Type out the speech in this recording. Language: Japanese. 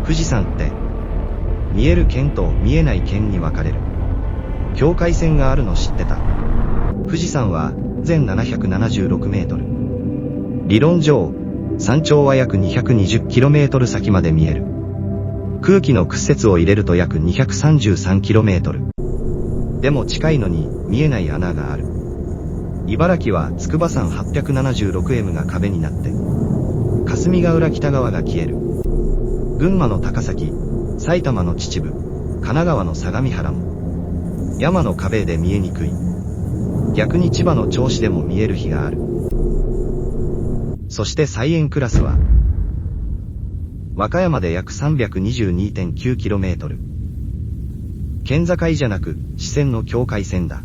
富士山って、見える県と見えない県に分かれる。境界線があるの知ってた？富士山は全776メートル。理論上、山頂は約 220km 先まで見える。空気の屈折を入れると約 233km。でも近いのに見えない穴がある。茨城は筑波山 876m が壁になって、霞ヶ浦北側が消える。群馬の高崎、埼玉の秩父、神奈川の相模原も、山の壁で見えにくい。逆に千葉の銚子でも見える日がある。そして西円クラスは、和歌山で約 322.9km。県境じゃなく、支線の境界線だ。